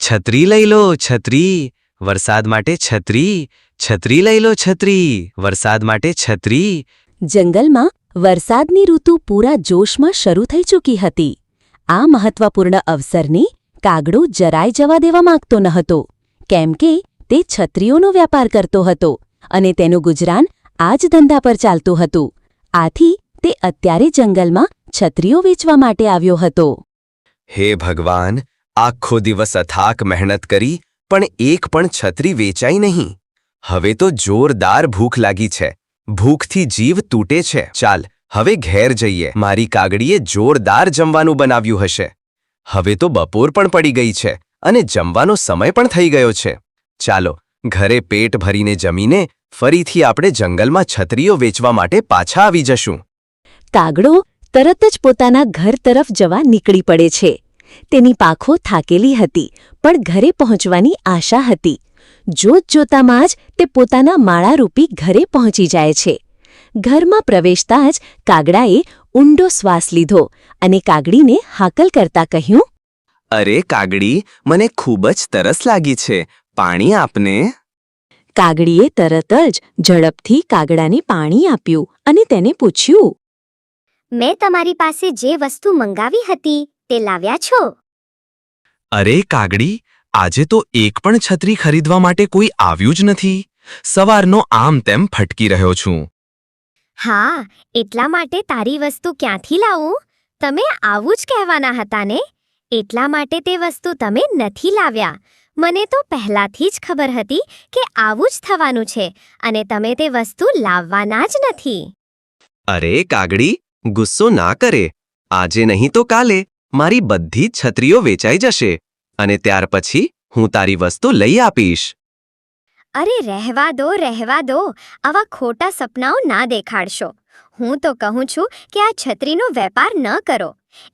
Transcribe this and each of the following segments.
છત્રી લઈ લો છત્રી, વરસાદ માટે છત્રી. છત્રી લઈ લો છત્રી, વરસાદ માટે છત્રી. જંગલમાં વરસાદની ઋતુ પૂરા જોશમાં શરૂ થઈ ચૂકી હતી. આ મહત્વપૂર્ણ અવસરને કાગડો જરાય જવા દેવા માંગતો ન હતો, કેમ કે તે છત્રીઓનો વ્યાપાર કરતો હતો અને તેનું ગુજરાન આ જ ધંધા પર ચાલતું હતું. આથી તે અત્યારે જંગલમાં છત્રીઓ વેચવા માટે આવ્યો હતો. હે ભગવાન, આખો દિવસ અથાક મહેનત કરી પણ એક પણ છત્રી વેચાઈ નહીં. હવે તો જોરદાર ભૂખ લાગી છે. ભૂખથી જીવ તૂટે છે. ચાલ હવે ઘેર જઈએ. મારી કાગડીએ જોરદાર જમવાનું બનાવ્યું હશે. હવે તો બપોર પણ પડી ગઈ છે અને જમવાનો સમય પણ થઈ ગયો છે. ચાલો ઘરે પેટ ભરીને જમીને ફરીથી આપણે જંગલમાં છત્રીઓ વેચવા માટે પાછા આવી જશું. કાગડો તરત જ પોતાના ઘર તરફ જવા નીકળી પડે છે. તેની પાંખો થાકેલી હતી, પણ ઘરે પહોંચવાની આશા હતી. જોતજોતામાં જ તે પોતાના માળારૂપી ઘરે પહોંચી જાય છે. ઘરમાં પ્રવેશતા જ કાગડાએ ઊંડો શ્વાસ લીધો અને કાગડીને હાકલ કરતા કહ્યું, અરે કાગડી, મને ખૂબ જ તરસ લાગી છે. પાણી આપને. કાગડીએ તરત જ ઝડપથી કાગડાને પાણી આપ્યું અને તેને પૂછ્યું, મેં તમારી પાસે જે વસ્તુ મંગાવી હતી તે લાવ્યા છો? અરે કાગડી, આજે તો એક પણ છત્રી ખરીદવા માટે કોઈ આવ્યું જ નથી. સવારનો આમ તેમ ફટકી રહ્યો છું. હા, એટલા માટે તારી વસ્તુ ક્યાંથી લાવું? તમે આવું જ કહેવાના હતા ને? એટલા માટે તે વસ્તુ તમે નથી લાવ્યા. મને તો પહેલાથી જ ખબર હતી કે આવું જ થવાનું છે અને તમે તે વસ્તુ લાવવાના જ નથી. અરે કાગડી, ગુસ્સો ના કરે. આજે નહીં તો કાલે મારી બધી જ છત્રીઓ વેચાઈ જશે અને ત્યાર પછી હું તારી વસ્તુ લઈ આપીશ. અરે રહેવા દો, રહેવા દો. આવા ખોટા સપનાઓ ના દેખાડશો. હું તો કહું છું કે આ છત્રીનો વેપાર ન કરો.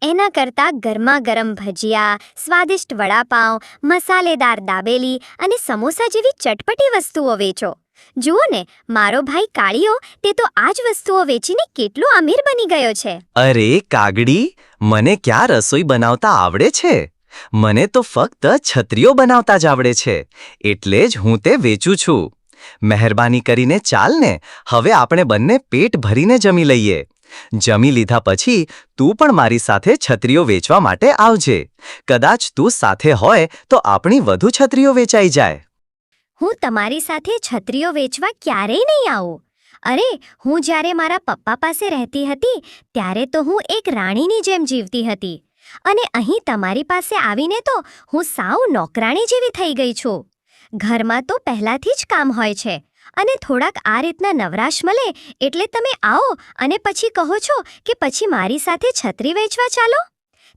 એના કરતાં ગરમા ગરમ ભજીયા, સ્વાદિષ્ટ વડાપાઉં, મસાલેદાર દાબેલી અને સમોસા જેવી ચટપટી વસ્તુઓ વેચો. જુઓ ને, મારો ભાઈ કાળિયો તે તો આ જ વસ્તુઓ વેચીને કેટલો અમીર બની ગયો છે. અરે કાગડી, મને ક્યાં રસોઈ બનાવતા આવડે છે? મને તો ફક્ત છત્રીઓ બનાવતા જ આવડે છે, એટલે જ હું તે વેચું છું. મહેરબાની કરીને ચાલ ને, હવે આપણે બંને પેટ ભરીને જમી લઈએ. જમી લીધા પછી તું પણ મારી સાથે છત્રીઓ વેચવા માટે આવજે. કદાચ તું સાથે હોય તો આપણી વધુ છત્રીઓ વેચાઈ જાય. હું તમારી સાથે છત્રીઓ વેચવા ક્યારેય નહીં આવું. અરે, હું જ્યારે મારા પપ્પા પાસે રહેતી હતી ત્યારે તો હું એક રાણીની જેમ જીવતી હતી અને અહીં તમારી પાસે આવીને તો હું સાવ નોકરાણી જેવી થઈ ગઈ છું. ઘરમાં તો પહેલાથી જ કામ હોય છે અને થોડાક આ રીતના નવરાશ મળે એટલે તમે આવો અને પછી કહો છો કે પછી મારી સાથે છત્રી વેચવા ચાલો.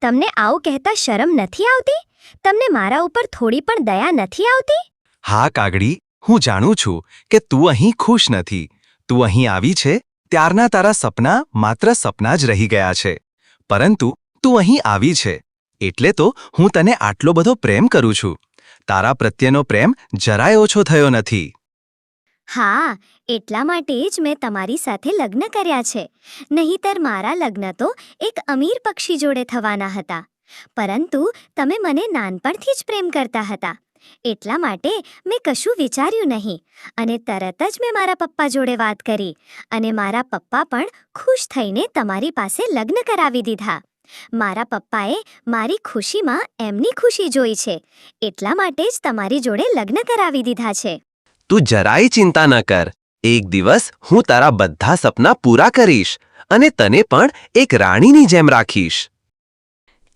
તમને આવું કહેતા શરમ નથી આવતી? તમને મારા ઉપર થોડી પણ દયા નથી આવતી? હા કાગડી, હું જાણું છું કે તું અહીં ખુશ નથી. તું અહીં આવી છે ત્યારના તારા સપના માત્ર સપના જ રહી ગયા છે. પરંતુ તું અહીં આવી છે એટલે તો હું તને આટલો બધો પ્રેમ કરું છું. તારા પ્રત્યેનો પ્રેમ જરાય ઓછો થયો નથી. હા, એટલા માટે જ મેં તમારી સાથે લગ્ન કર્યા છે. નહીંતર મારા લગ્ન તો એક અમીર પક્ષી જોડે થવાના હતા. પરંતુ તમે મને નાનપણથી જ પ્રેમ કરતા હતા. એટલા માટે મેં કશું વિચાર્યું નહીં અને તરત જ મેં મારા પપ્પા જોડે વાત કરી અને મારા પપ્પા પણ ખુશ થઈને તમારી પાસે લગ્ન કરાવી દીધા. મારા પપ્પાએ મારી ખુશીમાં એમની ખુશી જોઈ છે, એટલા માટે જ તમારી જોડે લગ્ન કરાવી દીધા છે. તું જરાય ચિંતા ન કર. એક દિવસ હું તારા બધા સપના પૂરા કરીશ અને તને પણ એક રાણીની જેમ રાખીશ.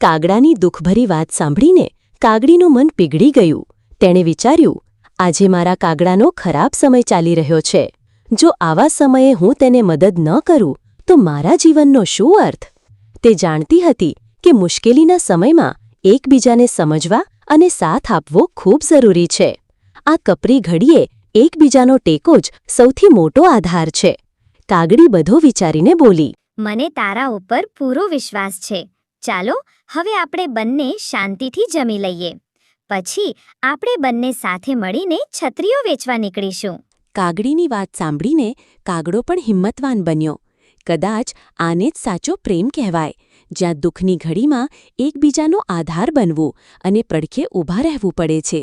કાગડાની દુઃખભરી વાત સાંભળીને કાગડીનું મન પીગળી ગયું. તેણે વિચાર્યું, આજે મારા કાગડાનો ખરાબ સમય ચાલી રહ્યો છે. જો આવા સમયે હું તેને મદદ ન કરું તો મારા જીવનનો શું અર્થ? તે જાણતી હતી કે મુશ્કેલીના સમયમાં એકબીજાને સમજવા અને સાથ આપવો ખૂબ જરૂરી છે. આ કપરી ઘડીએ એકબીજાનો ટેકો જ સૌથી મોટો આધાર છે. કાગડી બધો વિચારીને બોલી, મને તારા ઉપર પૂરો વિશ્વાસ છે. ચાલો હવે આપણે બંને શાંતિથી જમી લઈએ. પછી આપણે બંને સાથે મળીને છત્રીઓ વેચવા નીકળીશું. કાગડીની વાત સાંભળીને કાગડો પણ હિંમતવાન બન્યો. કદાચ આને જ સાચો પ્રેમ કહેવાય જ્યાં દુઃખની ઘડીમાં એકબીજાનો આધાર બનવું અને પડખે ઊભા રહેવું પડે છે.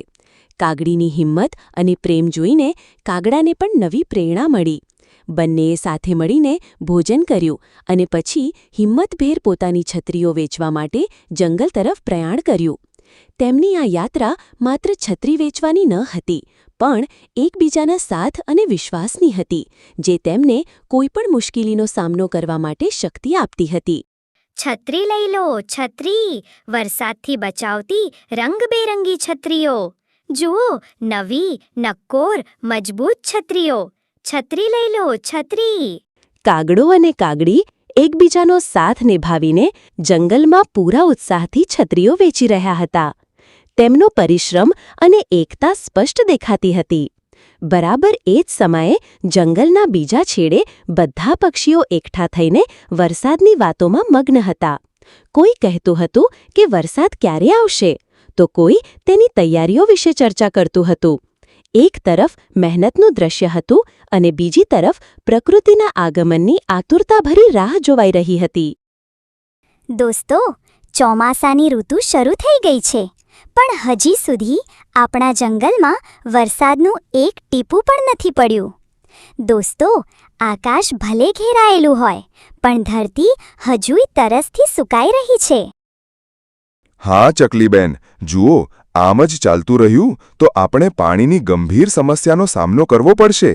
કાગડીની હિંમત અને પ્રેમ જોઈને કાગડાને પણ નવી પ્રેરણા મળી. બંનેએ સાથે મળીને ભોજન કર્યું અને પછી હિંમતભેર પોતાની છત્રીઓ વેચવા માટે જંગલ તરફ પ્રયાણ કર્યું. તેમની આ યાત્રા માત્ર છત્રી વેચવાની ન હતી, પણ એકબીજાના સાથ અને વિશ્વાસની હતી, જે તેમને કોઈપણ મુશ્કેલીનો સામનો કરવા માટે શક્તિ આપતી હતી. છત્રી લઈ લો, છત્રી, વરસાદથી બચાવતી રંગબેરંગી છત્રીઓ. જુઓ, નવી, નક્કોર, મજબૂત છત્રીઓ. છત્રી લઈ લો, છત્રી. કાગડો અને કાગડી એકબીજાનો સાથ નિભાવીને જંગલમાં પૂરા ઉત્સાહથી છત્રીઓ વેચી રહ્યા હતા. તેમનો પરિશ્રમ અને એકતા સ્પષ્ટ દેખાતી હતી. બરાબર એ જ સમયે જંગલના બીજા છેડે બધા પક્ષીઓ એકઠા થઈને વરસાદની વાતોમાં મગ્ન હતા. કોઈ કહેતું હતું કે વરસાદ ક્યારે આવશે, તો કોઈ તેની તૈયારીઓ વિશે ચર્ચા કરતું હતું. એક તરફ મહેનતનું દ્રશ્ય હતું અને બીજી તરફ પ્રકૃતિના આગમનની આતુરતાભરી રાહ જોવાઈ રહી હતી. દોસ્તો, ચોમાસાની ઋતુ શરૂ થઈ ગઈ છે, પણ હજી સુધી આપણા જંગલમાં વરસાદનું એક ટીપું પણ નથી પડ્યું. દોસ્તો, આકાશ ભલે ઘેરાયેલું હોય, પણ ધરતી હજુય તરસથી સુકાઈ રહી છે. હા ચકલીબેન, જુઓ, આમ જ ચાલતું રહ્યું તો આપણે પાણીની ગંભીર સમસ્યાનો સામનો કરવો પડશે.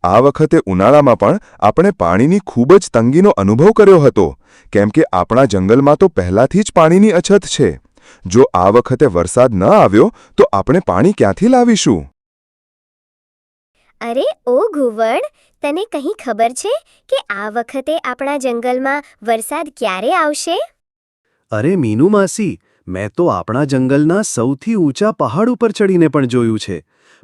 આ વખતે ઉનાળામાં પણ આપણે પાણીની ખૂબ જ તંગીનો અનુભવ કર્યો હતો, કેમ કે આપણા જંગલમાં તો પહેલાથી જ પાણીની અછત છે. જો આ વખતે વરસાદ ન આવ્યો તો આપણે પાણી ક્યાંથી લાવીશું? અરે ઓ ઘુવડ, તને કંઈ ખબર છે કે આ વખતે આપણા જંગલમાં વરસાદ ક્યારે આવશે? અરે મીનુ માસી, મેં તો આપણા જંગલના સૌથી ઊંચા પહાડ ઉપર ચડીને પણ જોયું છે,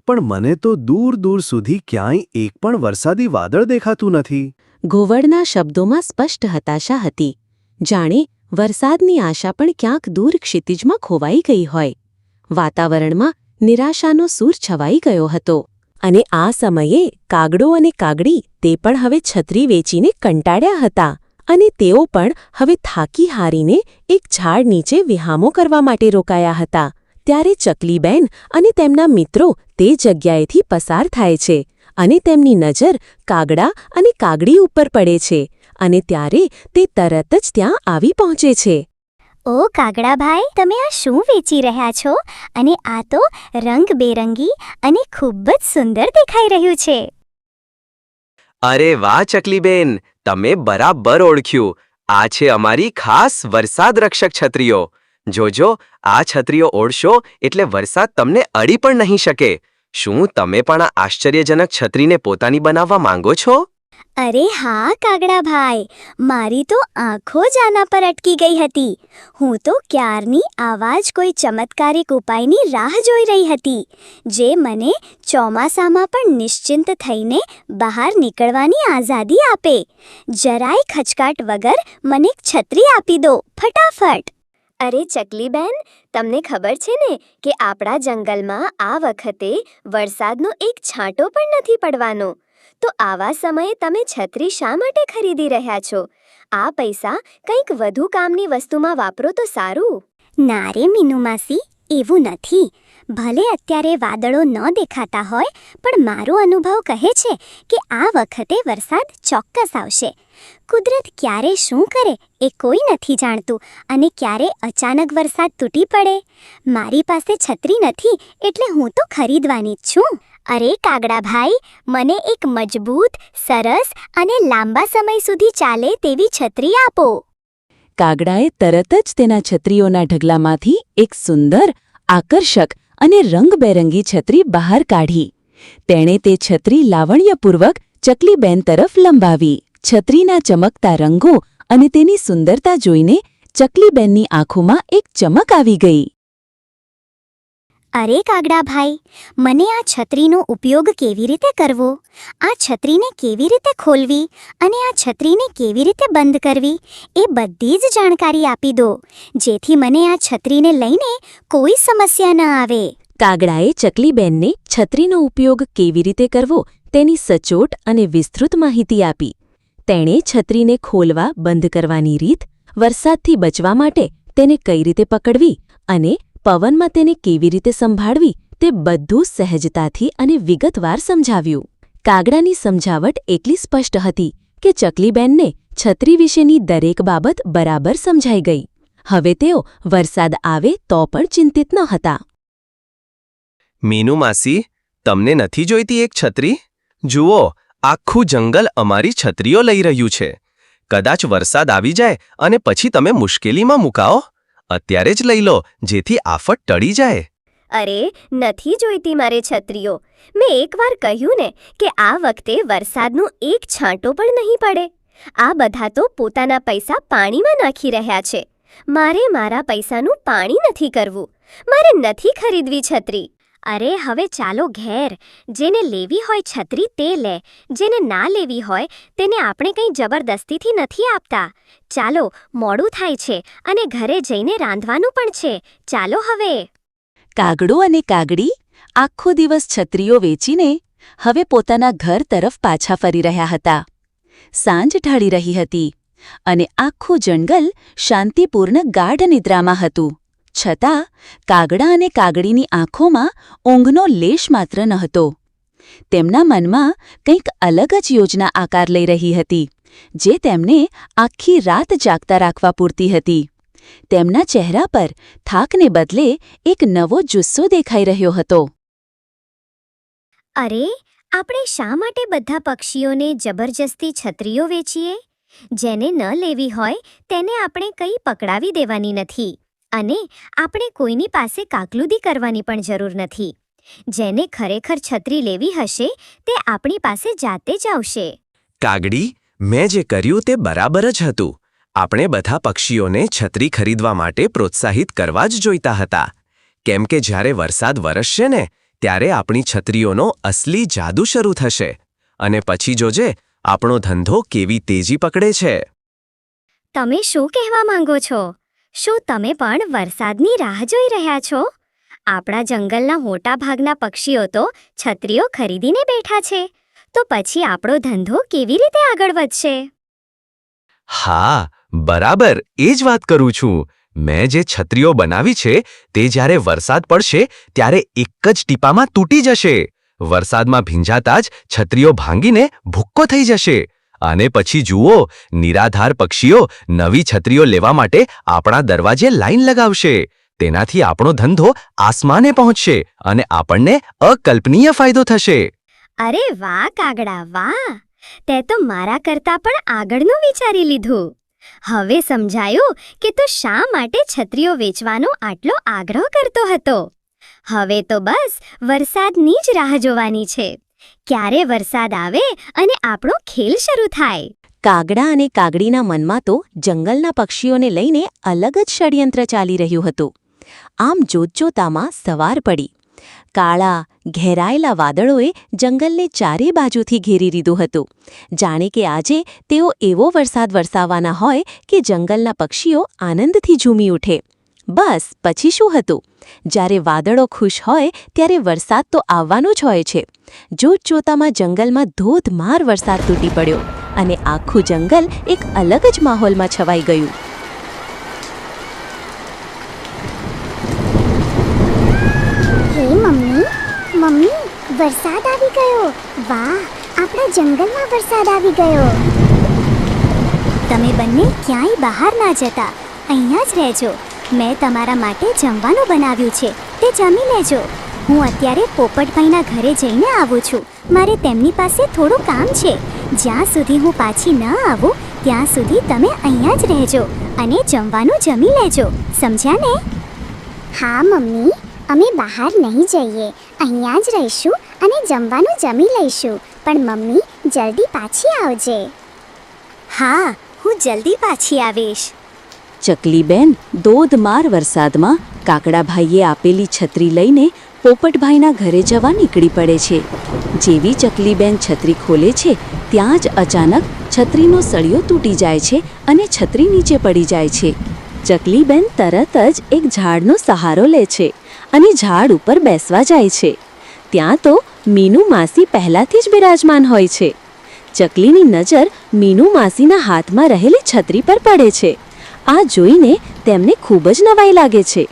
પણ મને તો દૂર દૂર સુધી ક્યાંય એક પણ વરસાદી વાદળ દેખાતું નથી. ઘુવડના શબ્દોમાં સ્પષ્ટ હતાશા હતી, જાણે વરસાદની આશા પણ ક્યાંક દૂર ક્ષિતિજમાં ખોવાઈ ગઈ હોય. વાતાવરણમાં નિરાશાનો સૂર છવાઈ ગયો હતો. અને આ સમયે કાગડો અને કાગડી તે પણ હવે છત્રી વેચીને કંટાળ્યા હતા, અને તેઓ પણ હવે થાકી હારીને એક ઝાડ નીચે વિહામો કરવા માટે રોકાયા હતા. ત્યારે ચકલીબેન અને તેમના મિત્રો તે જગ્યાએથી પસાર થાય છે અને તેમની નજર કાગડા અને કાગડી ઉપર પડે છે, અને ત્યારે તે તરત જ ત્યાં આવી પહોંચે છે. ઓ કાગડાભાઈ, તમે આ શું વેચી રહ્યા છો? અને આ તો રંગબેરંગી અને ખૂબ જ સુંદર દેખાઈ રહ્યું છે. અરે વાહ ચકલીબેન, તમે બરાબર ઓળખ્યું. આ છે અમારી ખાસ વરસાદ રક્ષક છત્રીઓ. જોજો, આ છત્રીઓ ઓળશો એટલે વરસાદ તમને અડી પણ નહીં શકે. શું તમે પણ આ આશ્ચર્યજનક છત્રીને પોતાની બનાવવા માંગો છો? અરે હા કાગડાભાઈ, મારી તો આંખો જ આના પર અટકી ગઈ હતી. હું તો ક્યારની આવા જ કોઈ ચમત્કારિક ઉપાયની રાહ જોઈ રહી હતી, જે મને ચોમાસામાં પણ નિશ્ચિંત થઈને બહાર નીકળવાની આઝાદી આપે. જરાય ખચકાટ વગર મને એક છત્રી આપી દો, ફટાફટ. અરે ચકલીબેન, તમને ખબર છે ને કે આપણા જંગલમાં આ વખતે વરસાદનો એક છાંટો પણ નથી પડવાનો. તો આવા સમયે તમે છત્રી શા માટે ખરીદી રહ્યા છો? આ પૈસા કંઈક વધુ કામની વસ્તુમાં વાપરો તો સારું. ના રે મીનુ માસી, એવું નથી. ભલે અત્યારે વાદળો ન દેખાતા હોય, પણ મારો અનુભવ કહે છે કે આ વખતે વરસાદ ચોક્કસ આવશે. કુદરત ક્યારે શું કરે એ કોઈ નથી જાણતું, અને ક્યારે અચાનક વરસાદ તૂટી પડે. મારી પાસે છત્રી નથી એટલે હું તો ખરીદવાની જ છું. અરે કાગડાભાઈ, મને એક મજબૂત, સરસ અને લાંબા સમય સુધી ચાલે તેવી છત્રી આપો. કાગડાએ તરત જ તેના છત્રીઓના ઢગલામાંથી એક સુંદર, આકર્ષક અને રંગબેરંગી છત્રી બહાર કાઢી. તેણે તે છત્રી લાવણ્યપૂર્વક ચકલીબેન તરફ લંબાવી. છત્રીના ચમકતા રંગો અને તેની સુંદરતા જોઈને ચકલીબેનની આંખોમાં એક ચમક આવી ગઈ. અરે કાગડાભાઈ, મને આ છત્રીનો ઉપયોગ કેવી રીતે કરવો, આ છત્રીને કેવી રીતે ખોલવી અને આ છત્રીને કેવી રીતે બંધ કરવી, એ બધી જ જાણકારી આપી દો, જેથી મને આ છત્રીને લઈને કોઈ સમસ્યા ન આવે. કાગડાએ ચકલીબેનને છત્રીનો ઉપયોગ કેવી રીતે કરવો તેની સચોટ અને વિસ્તૃત માહિતી આપી. તેણે છત્રીને ખોલવા બંધ કરવાની રીત, વરસાદથી બચવા માટે તેને કઈ રીતે પકડવી અને પવનમાં તેને કેવી રીતે સંભાળવી તે બધું સહેજતાથી અને વિગતવાર સમજાવ્યું. કાગડાની સમજાવટ એટલી સ્પષ્ટ હતી કે ચકલીબેનને છત્રી વિશેની દરેક બાબત બરાબર સમજાઈ ગઈ. હવે તેઓ વરસાદ આવે તો પણ ચિંતિત ન હતા. મીનુ માસી, તમને નથી જોઈતી એક છત્રી? જુઓ, આખું જંગલ અમારી છત્રીઓ લઈ રહ્યું છે. કદાચ વરસાદ આવી જાય અને પછી તમે મુશ્કેલીમાં મુકાઓ. અત્યારે જ લઈ લો, જેથી આફત ટળી જાય. અરે નથી જોઈતી મારે છત્રીઓ. મેં એકવાર કહ્યું ને કે આ વખતે વરસાદનું એક છાંટો પણ નહીં પડે. આ બધા તો પોતાના પૈસા પાણીમાં નાખી રહ્યા છે. મારે મારા પૈસાનું પાણી નથી કરવું. મારે નથી ખરીદવી છત્રી. અરે હવે ચાલો ઘેર. જેને લેવી હોય છત્રી તે લે. જેને ના લેવી હોય તેને આપણે કંઈ જબરદસ્તીથી નથી આપતા. ચાલો, મોડું થાય છે અને ઘરે જઈને રાંધવાનું પણ છે. ચાલો હવે. કાગડો અને કાગડી આખો દિવસ છત્રીઓ વેચીને હવે પોતાના ઘર તરફ પાછા ફરી રહ્યા હતા. સાંજ ઢળી રહી હતી અને આખું જંગલ શાંતિપૂર્ણ ગાઢ નિદ્રામાં હતું. છતાં કાગડા અને કાગડીની આંખોમાં ઊંઘનો લેશ માત્ર નહોતો. તેમના મનમાં કંઈક અલગ જ યોજના આકાર લઈ રહી હતી, જે તેમને આખી રાત જાગતા રાખવા પૂરતી હતી. તેમના ચહેરા પર થાકને બદલે એક નવો જુસ્સો દેખાઈ રહ્યો હતો. અરે, આપણે શા માટે બધા પક્ષીઓને જબરજસ્તી છત્રીઓ વેચીએ? જેને ન લેવી હોય તેને આપણે કંઈ પકડાવી દેવાની નથી અને આપણે કોઈની પાસે કાકલુદી કરવાની પણ જરૂર નથી. જેને ખરેખર છત્રી લેવી હશે તે આપણી પાસે જાતે જ આવશે. કાગડી, મેં જે કર્યું તે બરાબર જ હતું. આપણે બધા પક્ષીઓને છત્રી ખરીદવા માટે પ્રોત્સાહિત કરવા જ જોઈતા હતા. કેમ કે જ્યારે વરસાદ વરસશે ને ત્યારે આપણી છત્રીઓનો અસલી જાદુ શરૂ થશે. અને પછી જોજે આપણો ધંધો કેવી તેજી પકડે છે. તમે શું કહેવા માંગો છો? શું તમે પણ વરસાદની રાહ જોઈ રહ્યા છો? આપણા જંગલના મોટા ભાગના પક્ષીઓ તો છત્રીઓ ખરીદીને બેઠા છે. તો પછી આપણો ધંધો કેવી રીતે આગળ વધશે? હા, બરાબર એ જ વાત કરું છું. મેં જે છત્રીઓ બનાવી છે તે જ્યારે વરસાદ પડશે ત્યારે એક જ ટીપામાં તૂટી જશે. વરસાદમાં ભીંજાતા જ છત્રીઓ ભાંગીને ભૂક્કો થઈ જશે. અને પછી જુઓ, નિરાધાર પક્ષીઓ નવી છત્રીઓ લેવા માટે આપણા દરવાજે લાઈન લગાવશે. તેનાથી આપણો ધંધો આસમાને પહોંચશે અને આપણને અકલ્પનીય ફાયદો થશે. અરે વાહ કાગડા, વાહ! તે તો મારા કરતાં પણ આગળનું વિચારી લીધું. હવે સમજાયું કે તું શા માટે છત્રીઓ વેચવાનો આટલો આગ્રહ કરતો હતો. હવે તો બસ વરસાદની જ રાહ જોવાની છે. ક્યારે વરસાદ આવે અને આપણો ખેલ શરૂ થાય. કાગડા અને કાગડીના મનમાં તો જંગલના પક્ષીઓને લઈને અલગ જ ષડયંત્ર ચાલી રહ્યું હતું. આમ જોતજોતામાં સવાર પડી. કાળા ઘેરાયેલા વાદળોએ જંગલને ચારે બાજુથી ઘેરી લીધું હતું. જાણે કે આજે તેઓ એવો વરસાદ વરસાવવાના હોય કે જંગલના પક્ષીઓ આનંદથી ઝૂમી ઉઠે. બસ પછી શું હતું? જ્યારે વાદળો ખુશ હોય ત્યારે વરસાદ તો આવવાનો જ હોય છે. જોતજોતામાં જંગલમાં ધોધમાર વરસાદ તૂટી પડ્યો અને આખું જંગલ એક અલગ જ માહોલમાં છવાઈ ગયું. હે મમ્મી, વરસાદ આવી ગયો. વાહ, આપણા જંગલમાં વરસાદ આવી ગયો. તમે બંને ક્યાંય બહાર ના જતા, અહીંયા જ રહેજો. મેં તમારા માટે જમવાનું બનાવ્યું છે, તે જમી લેજો. હું અત્યારે પોપટભાઈના ઘરે જઈને આવું છું. મારે તેમની પાસે થોડું કામ છે. જ્યાં સુધી હું પાછી ન આવું ત્યાં સુધી તમે અહીંયા જ રહેજો અને જમવાનું જમી લેજો. સમજ્યા ને? હા મમ્મી, અમે બહાર નહીં જઈએ, અહીંયા જ રહીશું અને જમવાનું જમી લઈશું. પણ મમ્મી, જલ્દી પાછી આવજે. હા, હું જલ્દી પાછી આવીશ. ચકલીબેન ધોધમાર વરસાદમાં કાકડાભાઈએ આપેલી છત્રી લઈને પોપટભાઈના ઘરે જવા નીકળી પડે છે. જેવી ચકલીબેન છત્રી ખોલે છે ત્યાં જ અચાનક છત્રીનો સળિયો તૂટી જાય છે અને છત્રી નીચે પડી જાય છે. ચકલીબેન તરત જ એક ઝાડનો સહારો લે છે અને ઝાડ ઉપર બેસવા જાય છે. ત્યાં તો મીનુ માસી પહેલાથી જ બિરાજમાન હોય છે. ચકલીની નજર મીનુ માસીના હાથમાં રહેલી છત્રી પર પડે છે આ જોઈને તેમને ખૂબ જ નવાઈ લાગે છે.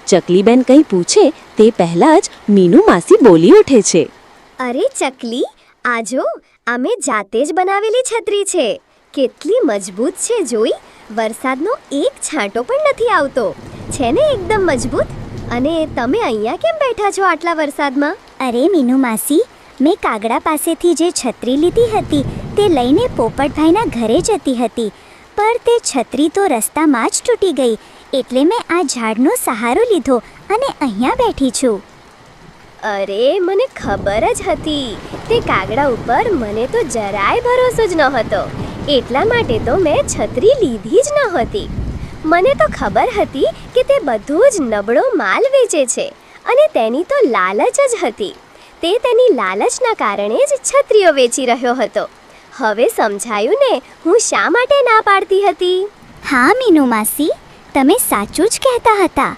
ચકલીબેન કંઈ પૂછે તે પહેલાં જ મીનુ માસી બોલી ઉઠે છે. અરે ચકલી, આ જો અમે જાતે જ બનાવેલી છત્રી છે. કેટલી મજબૂત છે જોઈ. વરસાદનો એક છાંટો પણ નથી આવતો. છે ને એકદમ મજબૂત. અને તમે અહીંયા કેમ બેઠા છો આટલા વરસાદમાં? અરે મીનુ માસી, મેં કાગડા પાસેથી જે છત્રી લીધી હતી તે લઈને પોપટભાઈના ઘરે જતી હતી, પણ તે છત્રી તો રસ્તામાં જ તૂટી ગઈ. એટલે મેં આ ઝાડનો સહારો લીધો અને અહીંયા બેઠી છું. અરે, મને ખબર જ હતી. તે કાગડા ઉપર મને તો જરાય ભરોસો જ નહોતો. એટલા માટે તો મેં છત્રી લીધી જ નહોતી. મને તો ખબર હતી કે તે બધું જ નબળો માલ વેચે છે અને તેની તો લાલચ જ હતી. તે તેની લાલચના કારણે જ છત્રીઓ વેચી રહ્યો હતો. હવે સમજાયું ને હું શા માટે ના પાડતી હતી. હા મીનુ માસી, તમે સાચું જ કહેતા હતા.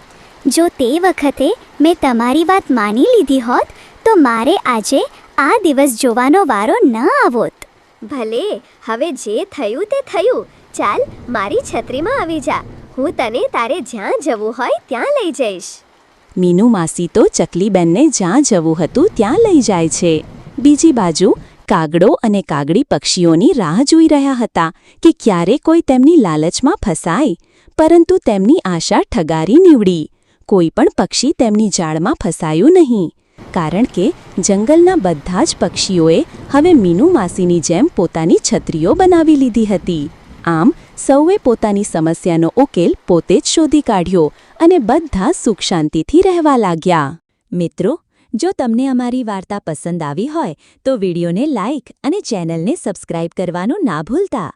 જો તે વખતે મેં તમારી વાત માની લીધી હોત તો મારે આજે આ દિવસ જોવાનો વારો ન આવોત. ભલે, હવે જે થયું તે થયું. ચાલ, મારી છત્રીમાં આવી જા. હું તને તારે જ્યાં જવું હોય ત્યાં લઈ જઈશ. મીનુ માસી તો ચકલીબેનને જ્યાં જવું હતું ત્યાં લઈ જાય છે. બીજી બાજુ કાગડો અને કાગડી પક્ષીઓની રાહ જોઈ રહ્યા હતા કે ક્યારે કોઈ તેમની લાલચમાં ફસાય, પરંતુ તેમની આશા ઠગારી નીવડી. કોઈ પણ પક્ષી તેમની જાળમાં ફસાયું નહીં, કારણ કે જંગલના બધા જ પક્ષીઓએ હવે મીનુ માસીની જેમ પોતાની છત્રીઓ બનાવી લીધી હતી. આમ સૌએ પોતાની સમસ્યાનો ઉકેલ પોતે જ શોધી કાઢ્યો અને બધા સુખ શાંતિથી રહેવા લાગ્યા. મિત્રો, જો તમને અમારી વાર્તા પસંદ આવી હોય તો વિડીયોને લાઇક અને ચેનલને સબસ્ક્રાઇબ કરવાનું ના ભૂલતા.